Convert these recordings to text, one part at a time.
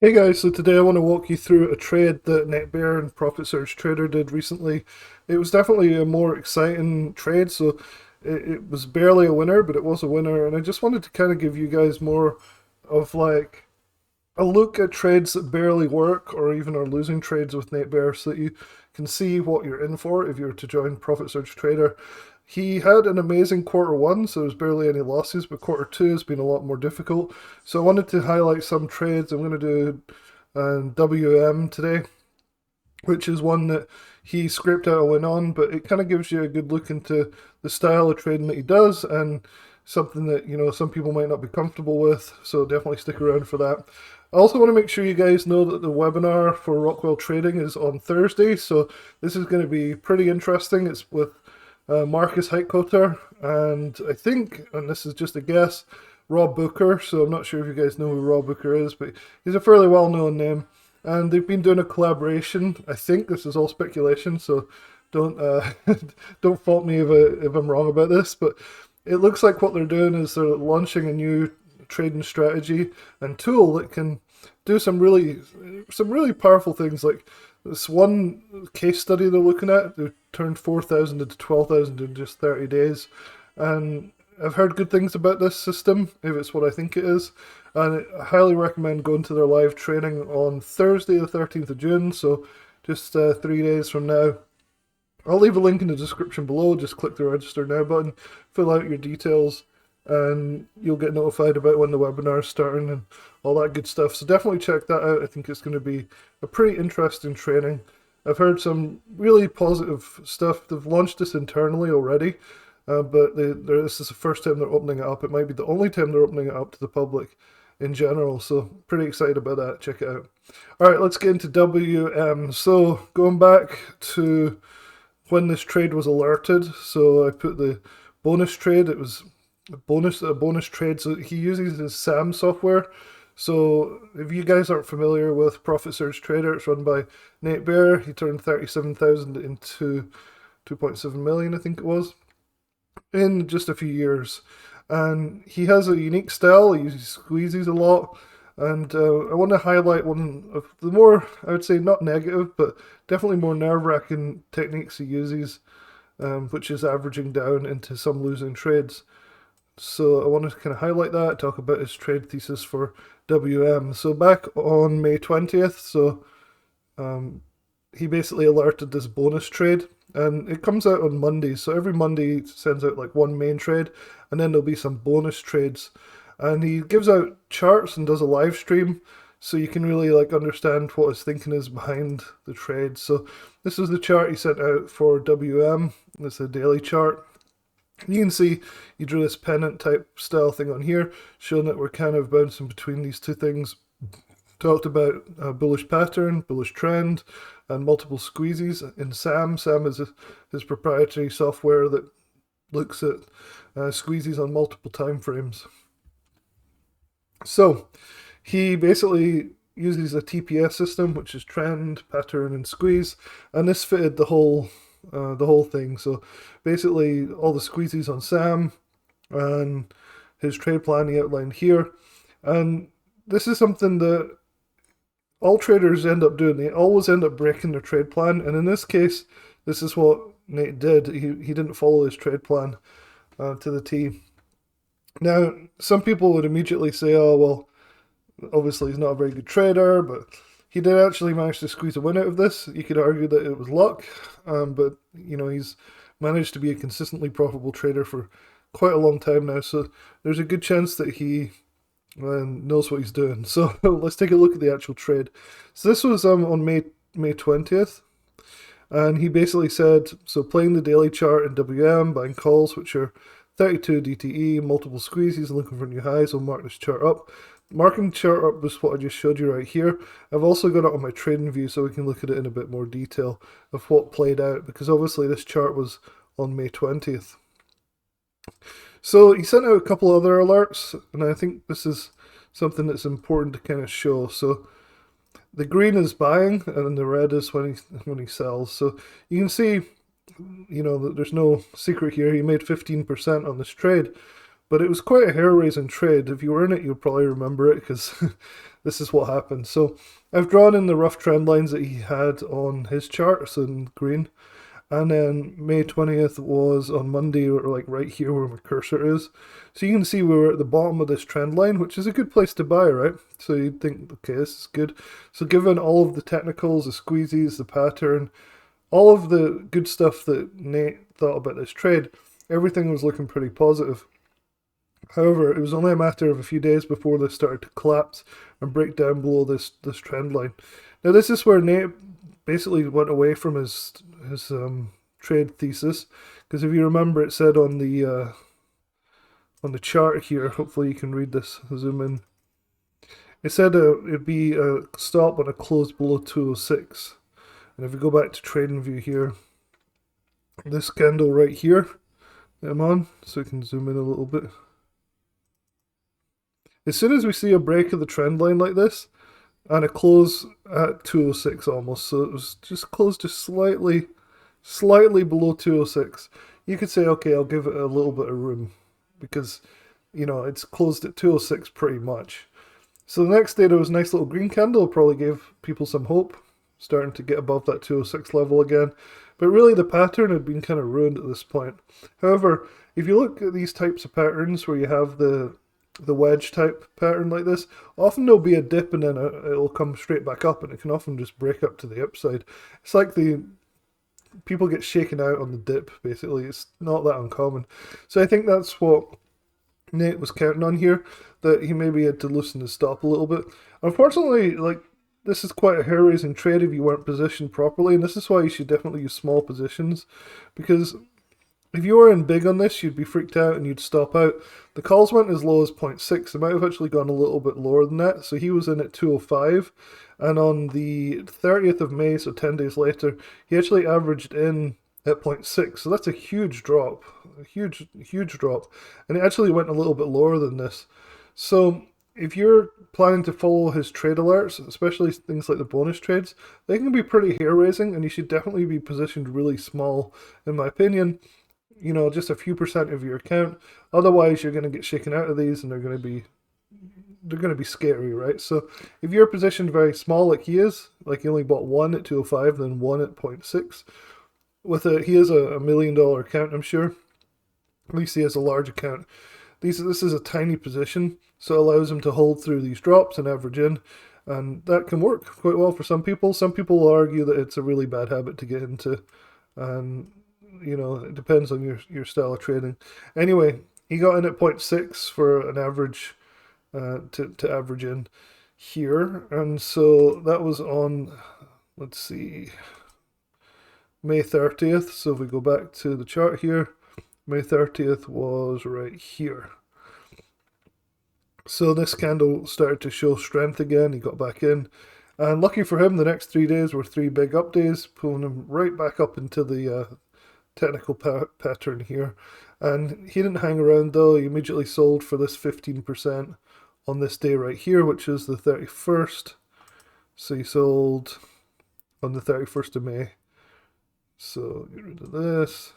Hey guys, so today I want to walk you through a trade that NetBear and Profit Surge Trader did recently. It was definitely a more exciting trade, so it was barely a winner, but it was a winner, and I just wanted to kind of give you guys more of like a look at trades that barely work or even are losing trades with NetBear so that you can see what you're in for if you're to join Profit Surge Trader. He had an amazing quarter one, so there's barely any losses, but quarter two has been a lot more difficult. So I wanted to highlight some trades. I'm going to do WM today, which is one that he scraped out a win on, but it kind of gives you a good look into the style of trading that he does and something that, some people might not be comfortable with. So definitely stick around for that. I also want to make sure you guys know that the webinar for Rockwell Trading is on Thursday, so this is going to be pretty interesting. It's with Marcus Heitkotter, and I think, and this is just a guess, Rob Booker. So I'm not sure if you guys know who Rob Booker is, but he's a fairly well-known name. And they've been doing a collaboration. I think this is all speculation, so don't don't fault me if I'm wrong about this. But it looks like what they're doing is they're launching a new trading strategy and tool that can do some really powerful things. Like this one case study they're looking at, they turned 4,000 into 12,000 in just 30 days, and I've heard good things about this system, if it's what I think it is, and I highly recommend going to their live training on Thursday, the 13th of June, so just 3 days from now. I'll leave a link in the description below. Just click the register now button, fill out your details, and you'll get notified about when the webinar is starting and all that good stuff. So definitely check that out. I think it's going to be a pretty interesting training. I've heard some really positive stuff. They've launched this internally already, but this is the first time they're opening it up. It might be the only time they're opening it up to the public in general. So pretty excited about that. Check it out. All right, let's get into WM. So going back to when this trade was alerted, so I put the bonus trade. It was a bonus trade. So he uses his SAM software. So if you guys aren't familiar with Profit Surge Trader, it's run by Nate Bear. He turned 37,000 into 2.7 million, I think it was, in just a few years. And he has a unique style. He uses squeezes a lot. And I want to highlight one of the more, I would say, not negative, but definitely more nerve-wracking techniques he uses, which is averaging down into some losing trades. So I want to kind of highlight that, talk about his trade thesis for WM. So back on May 20th, so um, he basically alerted this bonus trade, and it comes out on Mondays. So every Monday he sends out like one main trade, and then there'll be some bonus trades. And he gives out charts and does a live stream, so you can really like understand what his thinking is behind the trade. So this is the chart he sent out for WM. It's a daily chart. You can see you drew this pennant type style thing on here, showing that we're kind of bouncing between these two things. Talked about a bullish pattern, bullish trend, and multiple squeezes in SAM. SAM is his proprietary software that looks at squeezes on multiple time frames. So he basically uses a TPS system, which is trend, pattern, and squeeze, and this fitted the whole thing. So basically, all the squeezes on Sam and his trade plan he outlined here, and this is something that all traders end up doing. They always end up breaking their trade plan, and in this case, this is what Nate did. He didn't follow his trade plan to the T. Now, some people would immediately say, "Oh well, obviously he's not a very good trader," but he did actually manage to squeeze a win out of this. You could argue that it was luck, but he's managed to be a consistently profitable trader for quite a long time now. So there's a good chance that he knows what he's doing. So let's take a look at the actual trade. So this was on May 20th. And he basically said, so playing the daily chart in WM, buying calls, which are 32 DTE, multiple squeezes, and looking for new highs, will mark this chart up. Marking the chart up was what I just showed you right here. I've also got it on my trading view so we can look at it in a bit more detail of what played out, because obviously this chart was on May 20th. So he sent out a couple other alerts, and I think this is something that's important to kind of show. So the green is buying, and the red is when he sells. So you can see, that there's no secret here. He made 15% on this trade, but it was quite a hair-raising trade. If you were in it, you'll probably remember it because this is what happened. So I've drawn in the rough trend lines that he had on his charts in green. And then May 20th was on Monday, or like right here where my cursor is. So you can see we were at the bottom of this trend line, which is a good place to buy, right? So you'd think, okay, this is good. So given all of the technicals, the squeezies, the pattern, all of the good stuff that Nate thought about this trade, everything was looking pretty positive. However, it was only a matter of a few days before this started to collapse and break down below this trend line. Now this is where Nate basically went away from his trade thesis, because if you remember, it said on the chart here. Hopefully you can read this. Zoom in. It said it'd be a stop when it closed below 206. And if we go back to trading view here, this candle right here, I'm on, so we can zoom in a little bit. As soon as we see a break of the trend line like this, and a close at 206 almost, so it was just closed just slightly below 206. You could say, okay, I'll give it a little bit of room, because, you know, it's closed at 206 pretty much. So the next day there was a nice little green candle, probably gave people some hope, starting to get above that 206 level again. But really the pattern had been kind of ruined at this point. However, if you look at these types of patterns where you have the wedge type pattern like this, often there'll be a dip and then it'll come straight back up, and it can often just break up to the upside. It's like people get shaken out on the dip, basically. It's not that uncommon. So I think that's what Nate was counting on here, that he maybe had to loosen his stop a little bit. Unfortunately, like, this is quite a hair-raising trade if you weren't positioned properly, and this is why you should definitely use small positions, because if you were in big on this, you'd be freaked out and you'd stop out. The calls went as low as 0.6. They might have actually gone a little bit lower than that. So he was in at 205. And on the 30th of May, so 10 days later, he actually averaged in at 0.6. So that's a huge drop. A huge drop. And it actually went a little bit lower than this. So if you're planning to follow his trade alerts, especially things like the bonus trades, they can be pretty hair-raising, and you should definitely be positioned really small, in my opinion. You know, just a few percent of your account. Otherwise, you're going to get shaken out of these, and they're going to be scary, right? So if you're positioned very small, like he is, like he only bought one at 205, then one at 0.6. He has a $1 million account, I'm sure. At least he has a large account. This is a tiny position, so it allows him to hold through these drops and average in, and that can work quite well for some people. Some people will argue that it's a really bad habit to get into, and you know, it depends on your style of trading. Anyway, he got in at 0.6 for an average, to average in here. And so that was on, let's see, May 30th. So if we go back to the chart here, May 30th was right here. So this candle started to show strength again. He got back in. And lucky for him, the next 3 days were 3 big up days, pulling him right back up into the technical pattern here. And he didn't hang around though. He immediately sold for this 15% on this day right here, which is the 31st. So he sold on the 31st of May. So get rid of this.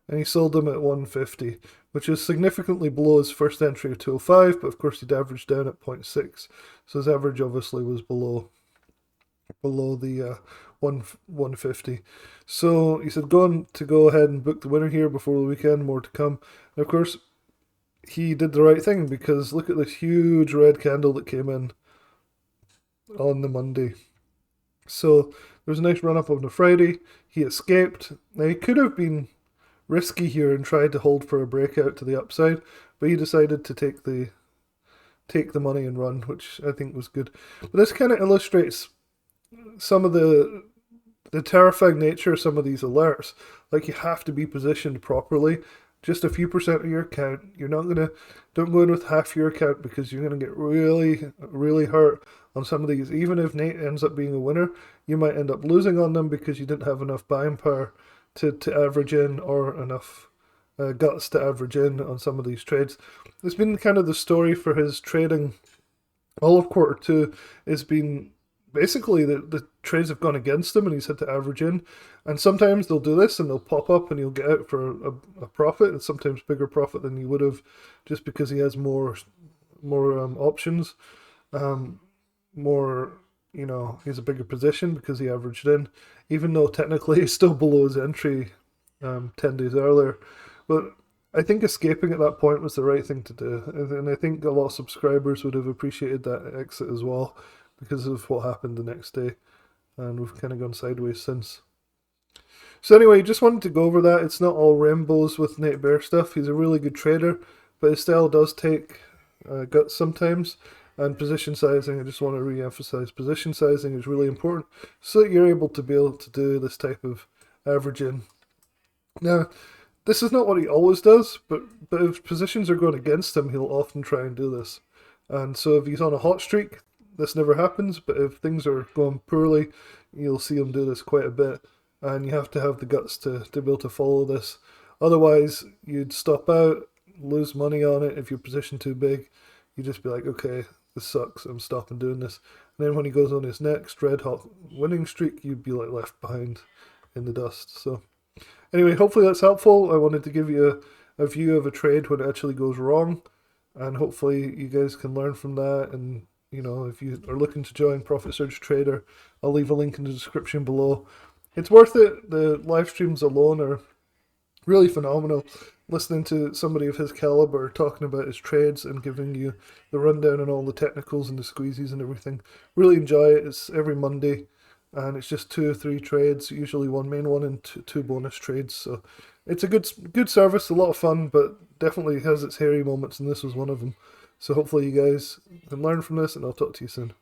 And he sold them at 150, which is significantly below his first entry of 205, but of course he'd averaged down at 0.6. So his average obviously was below the 150. So he said go ahead and book the winner here before the weekend, more to come. And of course, he did the right thing, because look at this huge red candle that came in on the Monday. So there was a nice run up on the Friday. He escaped. Now he could have been risky here and tried to hold for a breakout to the upside, but he decided to take the money and run, which I think was good. But this kind of illustrates some of the terrifying nature of some of these alerts. Like, you have to be positioned properly. Just a few percent of your account. Don't go in with half your account, because you're going to get really, really hurt on some of these. Even if Nate ends up being a winner, you might end up losing on them because you didn't have enough buying power to average in, or enough guts to average in on some of these trades. It's been kind of the story for his trading. All of quarter two has been basically the trades have gone against him and he's had to average in. And sometimes they'll do this and they'll pop up and he'll get out for a profit, and sometimes bigger profit than he would have, just because he has more options, um, more, he's a bigger position because he averaged in, even though technically he's still below his entry 10 days earlier. But I think escaping at that point was the right thing to do. And I think a lot of subscribers would have appreciated that exit as well because of what happened the next day. And we've kind of gone sideways since. So anyway, just wanted to go over that. It's not all rainbows with Nate Bear stuff. He's a really good trader, but his style does take guts sometimes. And position sizing, I just want to re-emphasize, position sizing is really important so that you're able to be able to do this type of averaging. Now, this is not what he always does, but if positions are going against him, he'll often try and do this. And so if he's on a hot streak, this never happens, but if things are going poorly, you'll see him do this quite a bit. And you have to have the guts to be able to follow this. Otherwise, you'd stop out, lose money on it. If your position too big, you just be like, okay, this sucks, I'm stopping doing this. And then when he goes on his next red hot winning streak, you'd be like left behind in the dust. So anyway, hopefully that's helpful. I wanted to give you a view of a trade when it actually goes wrong, and hopefully you guys can learn from that. And if you are looking to join Profit Surge Trader, I'll leave a link in the description below. It's worth it. The live streams alone are really phenomenal. Listening to somebody of his caliber talking about his trades and giving you the rundown on all the technicals and the squeezies and everything. Really enjoy it. It's every Monday, and it's just 2 or 3 trades, usually one main one and two bonus trades. So it's a good service, a lot of fun, but definitely has its hairy moments, and this was one of them. So hopefully you guys can learn from this, and I'll talk to you soon.